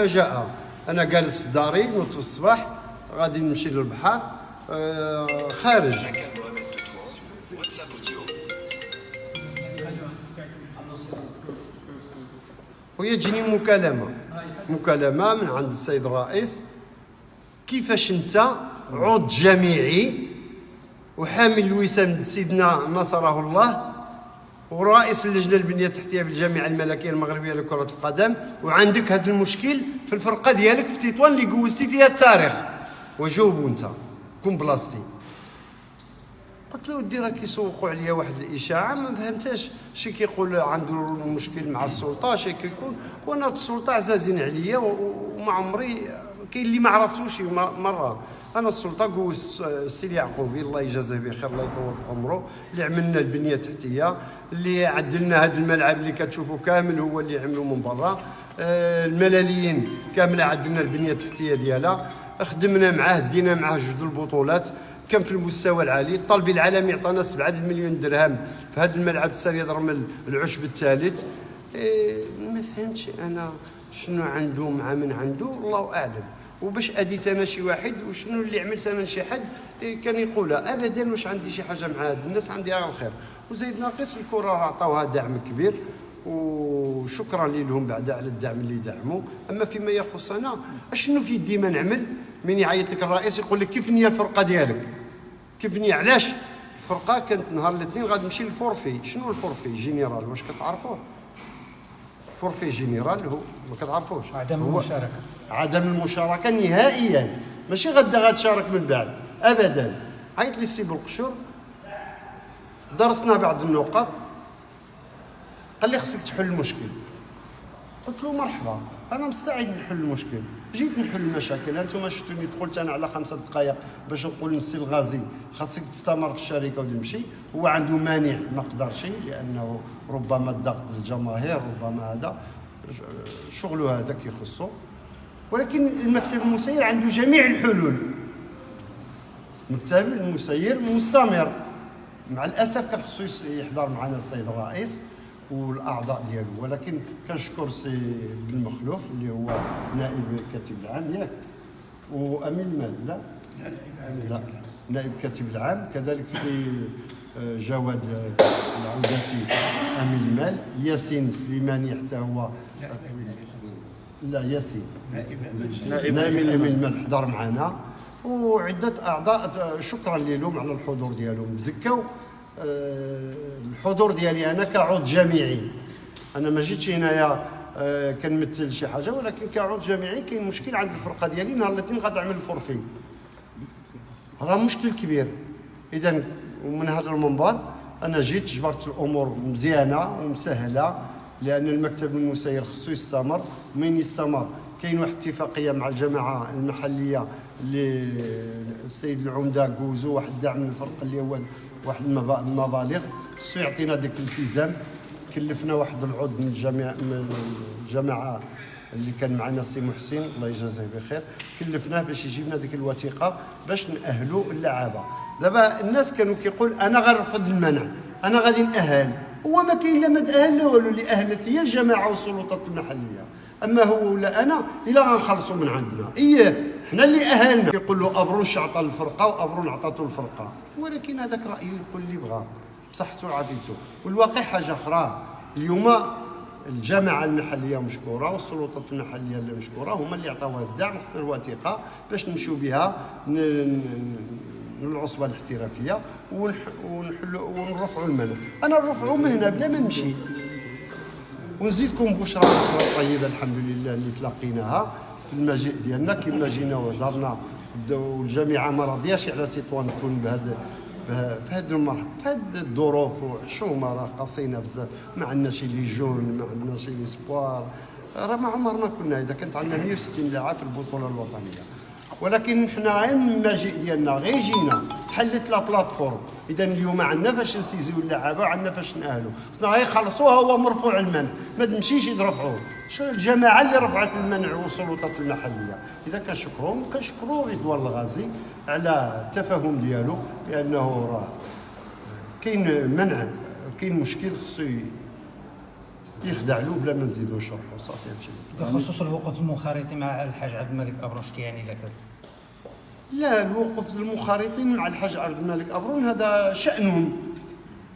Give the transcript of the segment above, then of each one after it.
جاء انا جالس في داري نوض في الصباح غادي نمشي للبحر خارج ويجيني مكالمة من عند السيد الرئيس، كيفاش انت عضو جامعي وحامل الوسام سيدنا نصره الله ورئيس اللجنه البنيه التحتيه بالجامعه الملكيه المغربيه لكره القدم، وعندك هذا المشكل في الفرقه ديالك في تطوان اللي جوزتي فيها التاريخ؟ وجاوبوا انت كون بلاصتي. قلت له ودي راه كيسوقوا عليا واحد الاشاعه ما فهمتهاش، شي كيقول عنده مشكل مع السلطه، شي كيكون، وانا السلطه عزازين عليا وما عمري كاين اللي ما عرفتوش مره. انا السلطه جوزت السي يعقوبي الله يجازيه بخير الله يطول في عمره، اللي عملنا البنيه التحتيه، اللي عدلنا هذا الملعب اللي كتشوفوا كامل هو اللي عملوا من برا، الملاليين كامله عدلنا البنيه التحتيه ديالها، خدمنا معاه دينا معاه جوج البطولات، كان في المستوى العالي. الطلبي العالمي عطانا 7 مليون درهم في هذا الملعب السريع رمل العشب الثالث. ما فهمتش انا شنو عنده مع من عنده الله اعلم، وباش اديت انا شي واحد وشنو اللي عملت انا شي حد كان يقولها ابدا، واش عندي شي حاجه مع هاد الناس، عندي غير الخير. وزيد ناقص الكره عطاوها دعم كبير وشكرا لهم بعد على الدعم اللي دعموا. اما فيما يخصنا اشنو في يدي ما نعمل؟ من يعيط لك الرئيس يقول لك كيف نيا الفرقه ديالك، كيف نيا علاش الفرقه كانت نهار الاثنين غادي نمشي للفورفي. شنو الفورفي جينيرال؟ واش كتعرفوه؟ الفورفي جينيرال هو ما كتعرفوش، عدم المشاركه، عدم المشاركه نهائيا، ماشي غدا غتشارك من بعد ابدا. عيط لي السي بالقشور درسنا بعض النقط، قال لي خصك تحل المشكل. قلت له مرحبا انا مستعد نحل المشكل، جيت نحل المشاكل. انتم شفتوني دخلت انا على 5 دقائق باش نقول للسي الغازي خاصك تستمر في الشركه وتمشي، هو عنده مانع ما قدرش لانه ربما الضغط الجماهير ربما هذا شغله هذا كيخصو، ولكن المكتب المسير عنده جميع الحلول. المكتب المسير مستمر، مع الاسف كان خصو يحضر معنا السيد الرئيس والاعضاء ديالو، ولكن كنشكر السي بن مخلوف اللي هو نائب الكاتب العام ياك وامين المال، لا نائب الكاتب العام، كذلك السي جواد العوداتي امين المال، ياسين سليماني حتى هو لا ياسين نائب امين المال حضر معنا، وعده اعضاء شكرا لهم على الحضور ديالهم. زكاو الحضور ديالي انا كعضو جامعي، انا ما جيتش هنايا كنمثل شي حاجه، ولكن كعضو جامعي كاين مشكل عند الفرقه ديالي نهار الاثنين غتعمل الفورفي، راه مشكل كبير. اذا ومن هذا المنبر انا جيت جبرت الامور مزيانه ومسهله، لان المكتب المسير خصو يستمر. من يستمر كاين واحد الاتفاقيه مع الجماعه المحليه اللي السيد العمده جوزو واحد الدعم للفرقه اللي هو واحد المبالغ، خصو يعطينا ديك الالتزام. كلفنا واحد العضو من الجماعه اللي كان معنا السي محسن الله يجازيه بخير، كلفناه باش يجيب لنا ديك الوثيقه باش ناهلوا اللعابه. دابا الناس كانوا كيقول انا غنرفض المنع، انا غادي ناهل، هو ما كاين لا ما تاهل لا والو، اللي اهلت هي الجماعه والسلطات المحليه، اما هو ولا انا الا غنخلصوا من عندنا حنا اللي اهلنا. كيقول له ابرونش عطى الفرقه وابرون عطاتو الفرقه، ولكن هذاك رايه يقول اللي بغى بصحته وعافيته. والواقع حاجه اخرى، اليوم الجماعه المحليه مشكوره والسلطات المحليه اللي مشكوره هما اللي عطاوها الدعم. خصنا الوثيقه باش نمشيو بها للعصبه الاحترافيه ونرفعوا المنع. انا نرفعوا مهنه بلا ما نمشي. ونزيدكم بشرى اخرى طيبه الحمد لله اللي تلقيناها في المجيء ديالنا، كما جينا وهضرنا والجامعه ما راضياش على تطوان تكون في هذه الظروف وحشومه، راه قصينا بزاف، ما عندناش ليجون، ما عندناش ليسبوار، راه ما عمرنا كنا اذا كانت عندنا 160 لاعب في البطوله الوطنيه. ولكن حنا غير من المجيء ديالنا غير جينا تحلت لا بلاتفورم، اذا اليوم عندنا فاش نسيزيو اللعابه وعندنا فاش ناهلوا، خصنا غير يخلصوها هو مرفوع المنع، ما تمشيش يرفعوه. شو الجماعه اللي رفعت المنع والسلطات المحليه، اذا كنشكروهم وكنشكروا رضوان الغازي على التفاهم ديالو، لانه راه كاين منع كاين مشكل خصو يخدع له بلا ما نزيدو نشرحو صافي هادشي. بخصوص الوقوف المنخرطي مع الحاج عبد الملك ابروش كيعني لك؟ لا، الوقوف المنخرطين مع الحاج عبد الملك ابرون هذا شأنهم.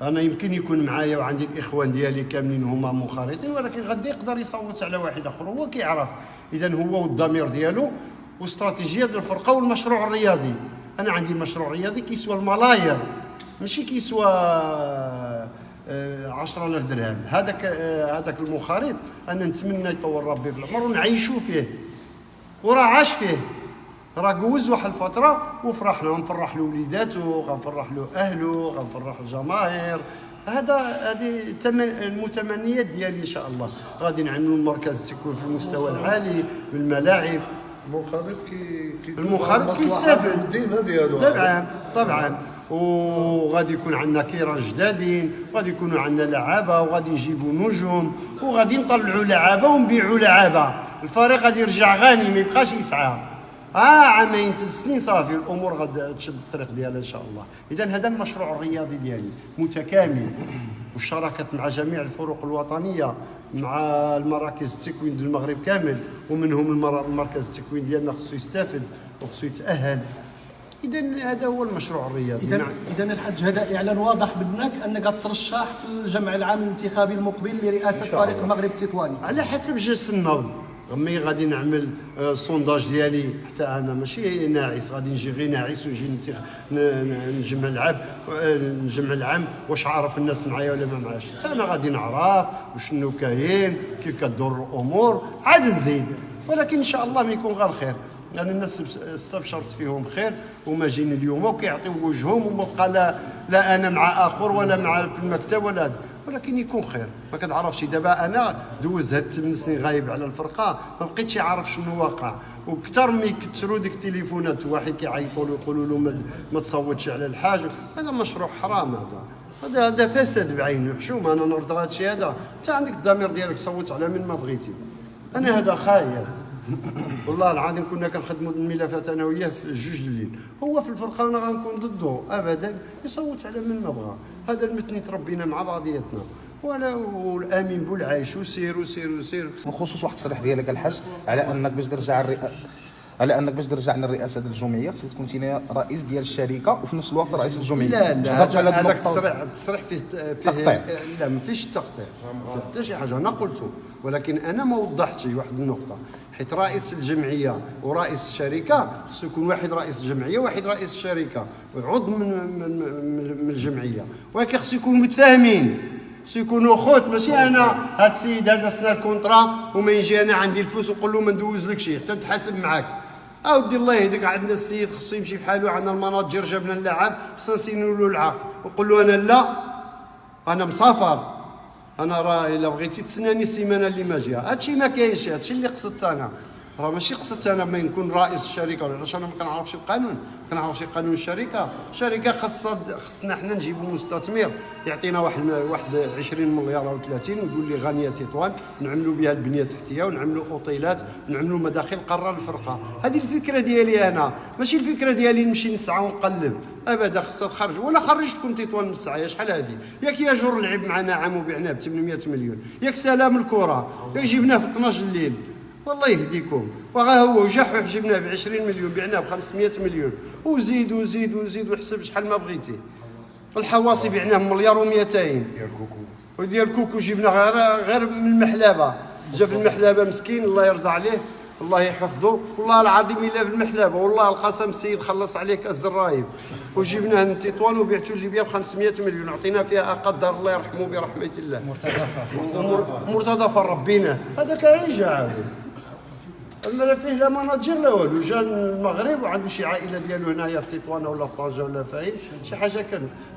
انا يمكن يكون معايا وعندي الاخوان ديالي كاملين هما منخرطين، ولكن غادي يقدر يصوت على واحد اخر هو كيعرف اذا هو والضمير ديالو واستراتيجيه ديال الفرقه والمشروع الرياضي. انا عندي مشروع رياضي كيسوى الملاير، ماشي كيسوى 10,000 درهم. هذاك المنخرط انا نتمنى يطول ربي في العمر ونعيشوا فيه، وراه عاش فيه، راه جوز واحد الفتره وفرحنا، غنفرح له وليداتو، غنفرح له اهله، غنفرح الجماهير. هذه المتمنيات ديالي ان شاء الله. غادي نعملوا المركز تكون في المستوى العالي بالملاعب. المنخرط كيستافد المدينه ديالو طبعا وغادي يكون عندنا كيران جدادين، وغادي يكونوا عندنا لعابه، وغادي نجيبوا نجوم، وغادي نطلعوا لعابه ونبيعوا لعابه. الفريق غادي يرجع غني، ما يبقاش يسعى. عامين 3 سنين صافي الامور غادي تشد الطريق ديالها ان شاء الله. اذا هذا المشروع الرياضي ديالي متكامل، والشراكه مع جميع الفرق الوطنيه، مع المراكز التكوين ديال المغرب كامل، ومنهم المركز التكوين ديالنا خصو يستافد وخصو يتاهل. اذا هذا هو المشروع الرياضي. اذا الحاج هذا اعلان واضح منك انك ترشح في الجمع العام الانتخابي المقبل لرئاسه فريق المغرب التكواني على حسب جلسه النبض. مي غادي نعمل سونداج ديالي حتى انا ماشي ناعس، غادي نجي غير ناعس ونجي نجمع العام واش عارف الناس معايا ولا ما معاش. حتى انا غادي نعرف وشنو كاين، كيف كدور الامور، عاد نزيد. ولكن ان شاء الله ما يكون غير خير، لان الناس استبشرت فيهم خير وما جيني اليوم وكيعطيو وجههم، وما بقى لا انا مع اخر ولا مع في المكتب ولا هذا. ولكن يكون خير. ما كتعرفش دابا انا دوز هاد 8 سنين غايب على الفرقه، ما بقيتش عارف شنو واقع، وكثر ما يكثروا ديك التليفونات واحد كيعيطوا له يقولوا له ما تصوتش على الحاج. هذا مشروع حرام، هذا فساد بعينه. حشومه انا نرضى هذا الشيء هذا. انت عندك الضمير ديالك صوت على من ما بغيتي. انا هذا خايب والله العظيم. كنا كنخدموا الملفات انا وياه في 2 الليل، هو في الفرقه وانا غنكون ضده ابدا. يصوت على من ما بغى. هذا المتني تربينا مع بعضياتنا، والامين بولعايش وسير وسير وسير. بخصوص واحد التصريح ديالك الحاج على انك باش ترجع للرئاسه ديال الجمعيه خصك تكون انت رئيس ديال الشركه وفي نفس الوقت رئيس الجمعيه. لا هذاك التصريح فيه تقطيع. لا ما فيش تقطيع حتى شي حاجه انا قلته، ولكن انا ما وضحتش واحد النقطه. حيت رئيس الجمعيه ورئيس الشركه خصو يكون واحد رئيس الجمعيه وواحد رئيس الشركه وعضو من الجمعيه، ولكن خصو يكونوا متفاهمين، خصو يكونوا خوت. ماشي انا هاد السيد هذا سنا الكونطرا وما يجي انا عندي الفلوس ونقول له ما ندوز لك شي حتى نتحاسب معاك. اودي الله يهديك، عندنا السيد خصو يمشي بحالو، عندنا المناجر جاب لنا اللاعب خصنا نسينوا له العقد ونقول له انا لا، انا مسافر، انا راه الا بغيتي تسناني السيمانه اللي ما جايه. هادشي ما كاينش، هادشي اللي قصدت انا. راه ماشي قصدت انا ما نكون رئيس الشركه، علاش انا ما كنعرفش القانون، ما كنعرفش قانون الشركه. الشركه خصنا حنا نجيبوا مستثمر يعطينا واحد 20 مليار او 30 ويقول لي غانيه تطوان نعملوا بها البنيه التحتيه ونعملوا اوتيلات ونعملوا مداخل قاره للفرقه. هذه الفكره ديالي انا، ماشي الفكره ديالي نمشي نسعى ونقلب ابدا. خصها تخرج ولا خرجتكم تطوان من السعي شحال هذه. ياك يا جور لعب معنا عام وبعناه ب 800 مليون، ياك سلام الكره ياك جبناه في 12 الليل والله يهديكم، وغا هو وجحح جبناه ب 20 مليون بعناه ب 500 مليون وزيد وزيد وزيد وحسب شحال ما بغيتي. الحواصي بعناه مليار و200 وديال كوكو جبناه غير من المحلابه. جا في المحلابه مسكين الله يرضى عليه الله يحفظه، والله العظيم الا في المحلابه والله القسم السيد خلص عليه كاس الرايب. وجبناه من تطوان وبيعتو ليبيا ب 500 مليون، عطينا فيها قدر الله يرحمه برحمه الله مرتضى فر ربينا. هذاك عيجه عاود لا فيه لا مناجر لا والو. جا المغرب وعنده شي عائله ديالو هنايا في تطوان ولا في طنجه ولا فاين شي حاجه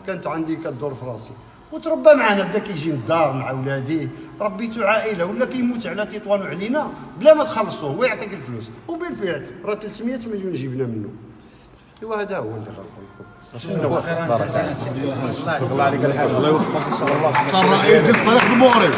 كانت عندي كدور في راسي، وتربى معنا بدا كيجي للدار مع ولاديه. ربيتو عائله ولا كيموت على تطوان وعلينا بلا ما تخلصوه هو يعطيك الفلوس. وبالفعل راه 300 مليون جبنا منه. ايوا هذا هو اللي غنقول لكم. الله عليك الحاج، الله يوفقك ان شاء الله. صار رئيس ديال فريق المغرب.